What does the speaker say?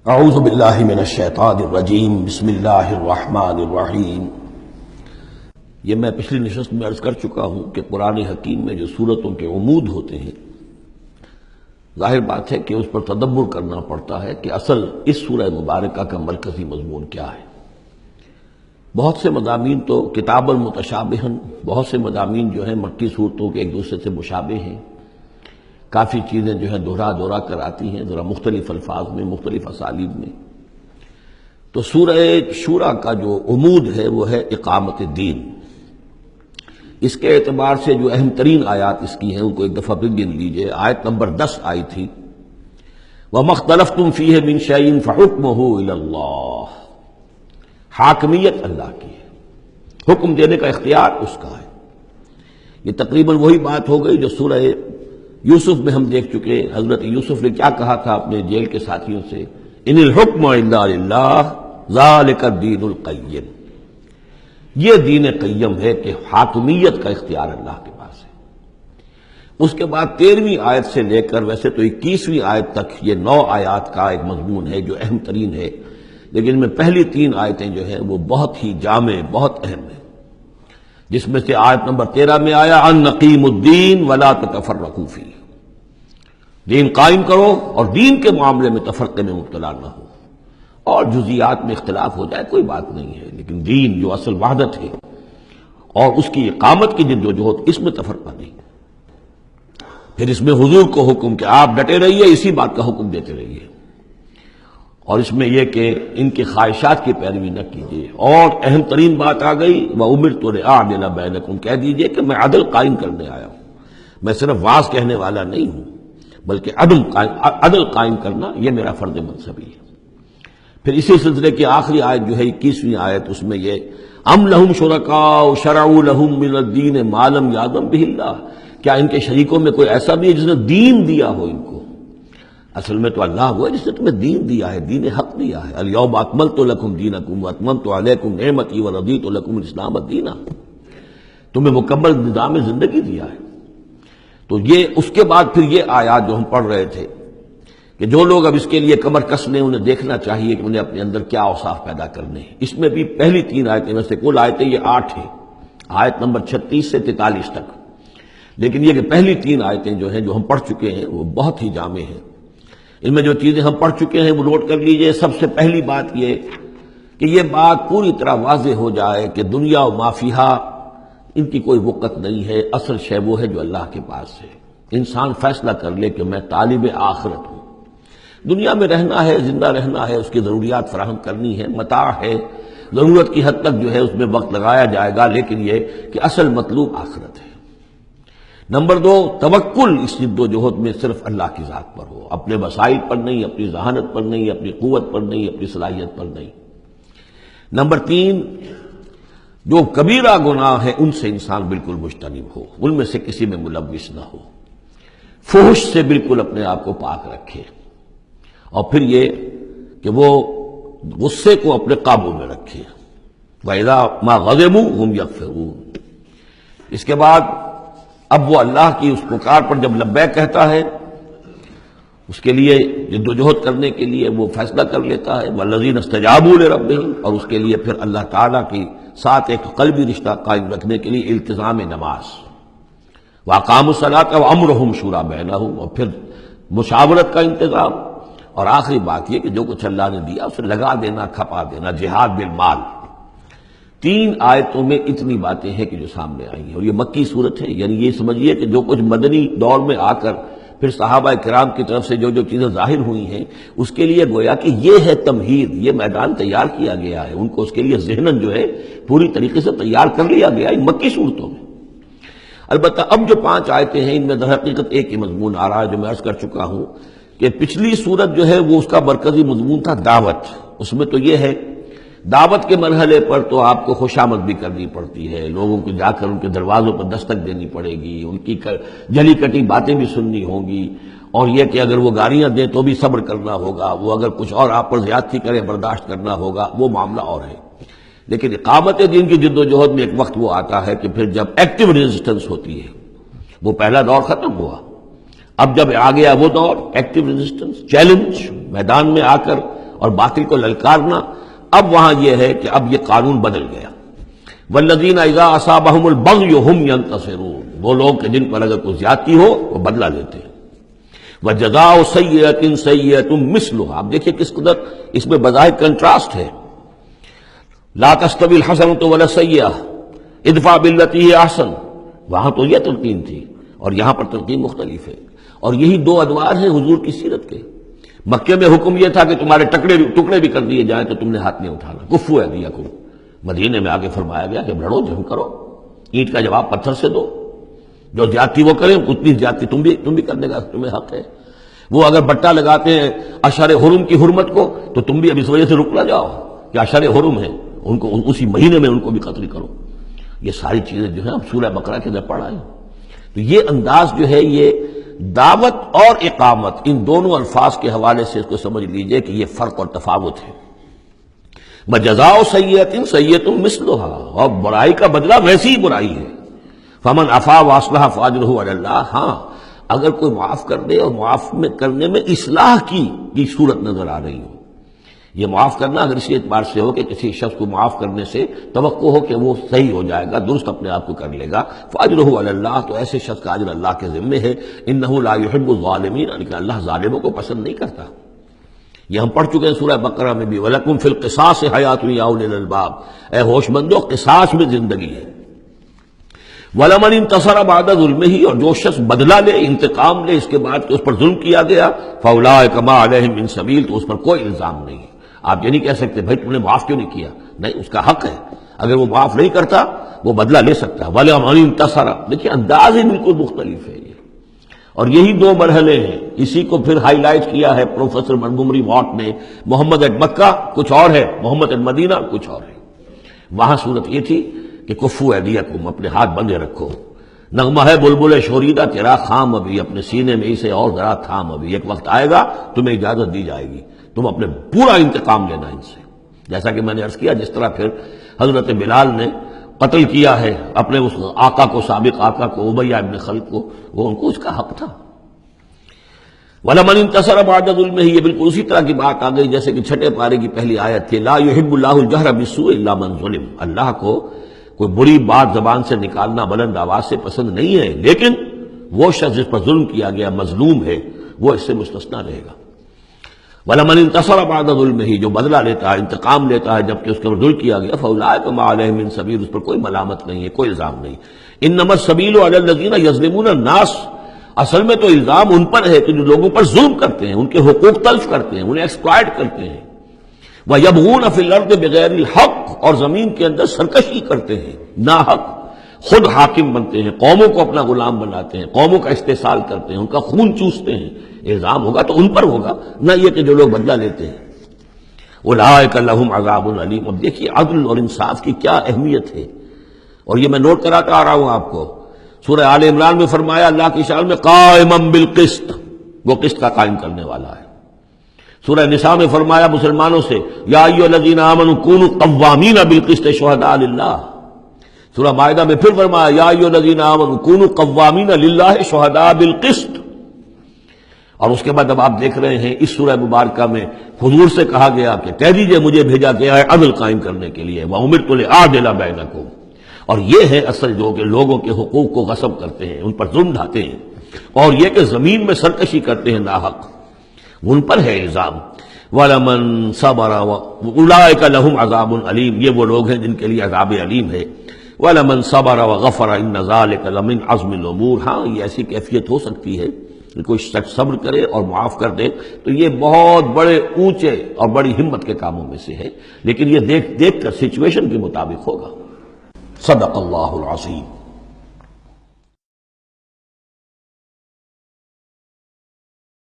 اعوذ باللہ من الشیطان الرجیم بسم اللہ الرحمن الرحیم۔ یہ میں پچھلی نشست میں عرض کر چکا ہوں کہ قرآن حکیم میں جو صورتوں کے عمود ہوتے ہیں، ظاہر بات ہے کہ اس پر تدبر کرنا پڑتا ہے کہ اصل اس سورہ مبارکہ کا مرکزی مضمون کیا ہے۔ بہت سے مضامین تو کتابا متشابہن، بہت سے مضامین جو ہیں مکی صورتوں کے ایک دوسرے سے مشابہ ہیں، کافی چیزیں جو ہیں دہرا کر آتی ہیں، ذرا مختلف الفاظ میں، مختلف اسالیب میں۔ تو سورہ شورى کا جو عمود ہے وہ ہے اقامت دین۔ اس کے اعتبار سے جو اہم ترین آیات اس کی ہیں ان کو ایک دفعہ پھر گن لیجئے۔ آیت نمبر 10 آئی تھی وَمَا اخْتَلَفْتُمْ فِيهِ مِنْ شَيْءٍ فَحُكْمُهُ إِلَى اللَّهِ۔ حاکمیت اللہ کی ہے، حکم دینے کا اختیار اس کا ہے۔ یہ تقریباً وہی بات ہو گئی جو سورہ یوسف میں ہم دیکھ چکے۔ حضرت یوسف نے کیا کہا تھا اپنے جیل کے ساتھیوں سے؟ ان الحکم الا للہ ذالک الدین القیم۔ یہ دین قیم ہے کہ حاکمیت کا اختیار اللہ کے پاس ہے۔ اس کے بعد 13ویں آیت سے لے کر ویسے تو 21ویں آیت تک یہ 9 آیات کا ایک مضمون ہے جو اہم ترین ہے، لیکن ان میں پہلی 3 آیتیں جو ہیں وہ بہت ہی جامع، بہت اہم ہیں، جس میں سے آیت نمبر 13 میں آیا ان نقیم الدین ولا تتفرقوا فیہ، دین قائم کرو اور دین کے معاملے میں تفرقے میں مبتلا نہ ہو، اور جزیات میں اختلاف ہو جائے کوئی بات نہیں ہے، لیکن دین جو اصل وحدت ہے اور اس کی اقامت کی جدوجہد، اس میں تفرقہ نہیں۔ پھر اس میں حضور کو حکم کہ آپ ڈٹے رہیے، اسی بات کا حکم دیتے رہیے، اور اس میں یہ کہ ان کی خواہشات کی پیروی نہ کیجیے۔ اور اہم ترین بات آ گئی وَأُمِرْتُ لِأَعْدِلَ بَيْنَكُمْ، کہہ دیجیے کہ میں عدل قائم کرنے آیا ہوں، میں صرف واعظ کہنے والا نہیں ہوں، بلکہ عدل قائم کرنا یہ میرا فرض منصبی ہے۔ پھر اسی سلسلے کی آخری آیت جو ہے 21ویں آیت، اس میں یہ ام لہم شرکاء شرعوا لہم من الدین ما لم یأذن بہ اللہ، کیا ان کے شریکوں میں کوئی ایسا بھی ہے جس نے دین دیا ہو ان کو؟ اصل میں تو اللہ ہوا ہے جس نے تمہیں دین دیا ہے، دین حق دیا ہے۔ الیوم اکملت لکم دینکم واتممت علیکم نعمتی ورضیت لکم الاسلام دینا، تمہیں مکمل نظام زندگی دیا ہے۔ تو یہ اس کے بعد پھر یہ آیات جو ہم پڑھ رہے تھے کہ جو لوگ اب اس کے لیے کمر کس لیں انہیں دیکھنا چاہیے کہ انہیں اپنے اندر کیا اوصاف پیدا کرنے ہیں۔ اس میں بھی پہلی 3 آیتیں میں سے کل آیتیں یہ 8 ہیں، آیت نمبر 36 سے 43 تک، لیکن یہ کہ پہلی 3 آیتیں جو ہیں جو ہم پڑھ چکے ہیں وہ بہت ہی جامع ہیں۔ ان میں جو چیزیں ہم پڑھ چکے ہیں وہ نوٹ کر لیجئے۔ سب سے پہلی بات یہ کہ یہ بات پوری طرح واضح ہو جائے کہ دنیا و ما فیہا ان کی کوئی وقت نہیں ہے، اصل شے وہ ہے جو اللہ کے پاس ہے۔ انسان فیصلہ کر لے کہ میں طالب آخرت ہوں، دنیا میں رہنا ہے، زندہ رہنا ہے، اس کی ضروریات فراہم کرنی ہے، متاع ہے، ضرورت کی حد تک جو ہے اس میں وقت لگایا جائے گا، لیکن یہ کہ اصل مطلوب آخرت ہے۔ نمبر 2، توکل اس جد و جہد میں صرف اللہ کی ذات پر ہو، اپنے وسائل پر نہیں، اپنی ذہانت پر نہیں، اپنی قوت پر نہیں، اپنی صلاحیت پر نہیں۔ نمبر 3، جو کبیرہ گناہ ہیں ان سے انسان بالکل مجتنب ہو، ان میں سے کسی میں ملوث نہ ہو، فحش سے بالکل اپنے آپ کو پاک رکھے، اور پھر یہ کہ وہ غصے کو اپنے قابو میں رکھے۔ وَإِذَا مَا غَضِبُوا هُمْ يَغْفِرُونَ۔ اس کے بعد اب وہ اللہ کی اس پکار پر جب لبیک کہتا ہے، اس کے لیے جد و جہد کرنے کے لیے وہ فیصلہ کر لیتا ہے وَالَّذِينَ اسْتَجَابُوا لِرَبِّهِمْ، اور اس کے لیے پھر اللہ تعالیٰ کی ساتھ ایک قلبی رشتہ قائم رکھنے کے لیے التزام نماز، وَأَقَامُوا الصَّلَاةَ وَأَمْرُهُمْ شُورَىٰ بَيْنَهُمْ، اور پھر مشاورت کا انتظام، اور آخری بات یہ کہ جو کچھ اللہ نے دیا اسے لگا دینا، کھپا دینا، جہاد بالمال۔ 3 آیتوں میں اتنی باتیں ہیں کہ جو سامنے آئی ہیں، اور یہ مکی صورت ہے، یعنی یہ سمجھیے کہ جو کچھ مدنی دور میں آ کر پھر صحابہ کرام کی طرف سے جو چیزیں ظاہر ہوئی ہیں اس کے لیے گویا کہ یہ ہے تمہید، یہ میدان تیار کیا گیا ہے، ان کو اس کے لیے ذہناً جو ہے پوری طریقے سے تیار کر لیا گیا ان مکی صورتوں میں۔ البتہ اب جو 5 آیتیں ہیں ان میں در حقیقت ایک ہی مضمون آ رہا ہے جو میں عرض کر چکا ہوں کہ پچھلی صورت جو ہے وہ اس کا مرکزی مضمون تھا دعوت۔ اس میں تو یہ ہے دعوت کے مرحلے پر تو آپ کو خوشامد بھی کرنی پڑتی ہے، لوگوں کو جا کر ان کے دروازوں پر دستک دینی پڑے گی، ان کی جلی کٹی باتیں بھی سننی ہوں گی، اور یہ کہ اگر وہ گالیاں دیں تو بھی صبر کرنا ہوگا، وہ اگر کچھ اور آپ پر زیادتی کرے برداشت کرنا ہوگا، وہ معاملہ اور ہے۔ لیکن اقامت دین کی جد و جہد میں ایک وقت وہ آتا ہے کہ پھر جب ایکٹیو ریزسٹنس ہوتی ہے، وہ پہلا دور ختم ہوا، اب جب آ گیا وہ دور ایکٹیو ریزسٹنس، چیلنج، میدان میں آ کر اور باطل کو للکارنا. اب وہاں یہ ہے کہ اب یہ قانون بدل گیا. والذین اذا اصابہم البغی هم ینتصرون، وہ لوگ کہ جن پر اگر کوئی زیادتی ہو وہ بدلہ لیتے ہیں. وجزاء سیئۃ سیئۃ مثلھا، اب دیکھیے کس قدر اس میں بظاہر کنٹراسٹ ہے. لا تستوی الحسنۃ ولا السیئۃ ادفع بالتی ہی احسن، وہاں تو یہ تلقین تھی اور یہاں پر تلقین مختلف ہے. اور یہی دو ادوار ہیں حضور کی سیرت کے. مکے میں حکم یہ تھا کہ تمہارے ٹکڑے بھی کر دیے جائیں تو تم نے ہاتھ نہیں اٹھانا، کفو ایدیکم. مدینے میں آگے فرمایا گیا کہ لڑو، جنگ کرو، اینٹ کا جواب پتھر سے دو. جو زیادتی وہ کریں اتنی زیادتی تم بھی کرنے کا تمہیں حق ہے. وہ اگر بٹا لگاتے ہیں اشہر حرم کی حرمت کو تو تم بھی اب اس وجہ سے رک نہ جاؤ کہ اشہر حرم ہے، ان کو اسی مہینے میں ان کو بھی قتل کرو. یہ ساری چیزیں جو ہیں اب سورہ بقرہ کے اندر پڑھا ہے. تو یہ انداز جو ہے یہ دعوت اور اقامت ان دونوں الفاظ کے حوالے سے اس کو سمجھ لیجئے کہ یہ فرق اور تفاوت ہے. وجزاء سیئۃ سیئۃ مثلھا، اور برائی کا بدلہ ویسی ہی برائی ہے. فمن عفا واصلح فاجرہ علی اللہ، ہاں اگر کوئی معاف کر دے اور معاف میں کرنے میں اصلاح کی صورت نظر آ رہی ہو. یہ معاف کرنا اگر اسی اعتبار سے ہو کہ کسی شخص کو معاف کرنے سے توقع ہو کہ وہ صحیح ہو جائے گا، درست اپنے آپ کو کر لے گا، فاجرہ علی اللہ، تو ایسے شخص کا اجر اللہ کے ذمے ہے. انہ لا یحب الظالمین، یعنی کہ اللہ ظالموں کو پسند نہیں کرتا. یہ ہم پڑھ چکے ہیں سورہ بقرہ میں بھی، وَلَكُمْ فِي الْقِصَاصِ حَيَاةٌ يَا أُولِي الْأَلْبَابِ، اے ہوش مندو قصاص میں زندگی ہے. وَلَمَنِ انتَصَرَ بَعْدَ ظُلْمِهِ، اور جو شخص بدلہ لے، انتقام لے اس کے بعد کہ اس پر ظلم کیا گیا، فَأُولَٰئِكَ مَا عَلَيْهِم مِّن سَبِيلٍ، تو اس پر کوئی الزام نہیں ہے. آپ یہ نہیں کہہ سکتے بھائی تم نے معاف کیوں نہیں کیا، نہیں، اس کا حق ہے. اگر وہ معاف نہیں کرتا وہ بدلہ لے سکتا ہے. وَلَمَنِ انتَصَرَ، دیکھیے انداز ہی بالکل مختلف ہے یہ. اور یہی دو مرحلے ہیں. اسی کو پھر ہائی لائٹ کیا ہے پروفیسر منگومری واٹ نے. محمد ایٹ مکہ کچھ اور ہے، محمد ایٹ مدینہ کچھ اور ہے. وہاں صورت یہ تھی کہ کفو ایدیکم، اپنے ہاتھ بندھے رکھو. نغمہ ہے بلبل شوریدہ تیرا خام ابھی، اپنے سینے میں اسے اور ذرا تھام ابھی، ایک وقت آئے گا تمہیں اجازت دی جائے گی، تم اپنے پورا انتقام لینا ان سے. جیسا کہ میں نے عرض کیا جس طرح پھر حضرت بلال نے قتل کیا ہے اپنے اس آقا کو، سابق آقا کو، امیہ ابن خلف کو، وہ ان کو اس کا حق تھا. وَلَمَنِ انتَصَرَ بَعْدَ ظُلْمِهِ، یہ بالکل اسی طرح کی بات آ گئی جیسے کہ چھٹے پارے کی پہلی آیت تھی. لا يحب اللہ الجہر بالسوء الا من ظلم، اللہ کو کوئی بری بات زبان سے نکالنا بلند آواز سے پسند نہیں ہے، لیکن وہ شخص جس پر ظلم کیا گیا مظلوم ہے وہ اس سے مستثنا رہے گا. وَلَمَنِ انتَصَرَ بَعْدَ ظُلْمِهِ، جو بدلہ لیتا ہے، انتقام لیتا ہے جبکہ اس کے اوپر ظلم کیا گیا، فَأُولَٰئِكَ مَا عَلَيْهِم مِّن سَبِيلٍ، اس پر کوئی ملامت نہیں ہے، کوئی الزام نہیں. إِنَّمَا السَّبِيلُ عَلَى الَّذِينَ يَظْلِمُونَ النَّاسَ، اصل میں تو الزام ان پر ہے کہ جو لوگوں پر ظلم کرتے ہیں، ان کے حقوق تلف کرتے ہیں، انہیں ایکسپلائٹ کرتے ہیں. وَيَبْغُونَ فِي الْأَرْضِ بِغَيْرِ الْحَقِّ، اور زمین کے اندر سرکشی کرتے ہیں ناحق، خود حاکم بنتے ہیں، قوموں کو اپنا غلام بناتے ہیں، قوموں کا استحصال کرتے ہیں، ان کا خون چوستے ہیں. الزام ہوگا تو ان پر ہوگا، نہ یہ کہ جو لوگ بدلہ لیتے ہیں. اولئک لہم عذاب علیم. اب دیکھیے عدل اور انصاف کی کیا اہمیت ہے، اور یہ میں نوٹ کراتا آ رہا ہوں آپ کو. سورہ آل عمران میں فرمایا اللہ کی شان میں قائما بالقسط، وہ قسط کا قائم کرنے والا ہے. سورہ نساء میں فرمایا مسلمانوں سے یا ایھا الذین آمنوا کونوا قوامین بالقسط شہداء للہ. سورہ مائدہ میں پھر فرمایا یا ایھا الذین آمنوا کونوا قوامین للہ شہداء بالقسط. اور اس کے بعد اب آپ دیکھ رہے ہیں اس سورہ مبارکہ میں حضور سے کہا گیا کہ کہہ دیجئے مجھے بھیجا گیا ہے عدل قائم کرنے کے لیے. وَأُمِرْتُ لِأَعْدِلَ بَيْنَكُمْ. اور یہ ہے اصل جو کہ لوگوں کے حقوق کو غصب کرتے ہیں، ان پر ظلم ڈھاتے ہیں، اور یہ کہ زمین میں سرکشی کرتے ہیں ناحق، ان پر ہے الزام. وَلَمَنْ صَبَرَ أُولَٰئِكَ لَهُمْ عَذَابٌ عَلِيمٌ، یہ وہ لوگ ہیں جن کے لیے عذاب علیم ہے. وَلَمَنْ صَبَرَ وَغَفَرَ إِنَّ ذَلِكَ لَمِنْ عَزْمِ الْأُمُورِ. ہاں یہ ایسی کیفیت ہو سکتی ہے کہ کوئی شخص صبر کرے اور معاف کر دے تو یہ بہت بڑے اونچے اور بڑی ہمت کے کاموں میں سے ہے، لیکن یہ دیکھ کر سچویشن کے مطابق ہوگا. صدق اللہ العظیم.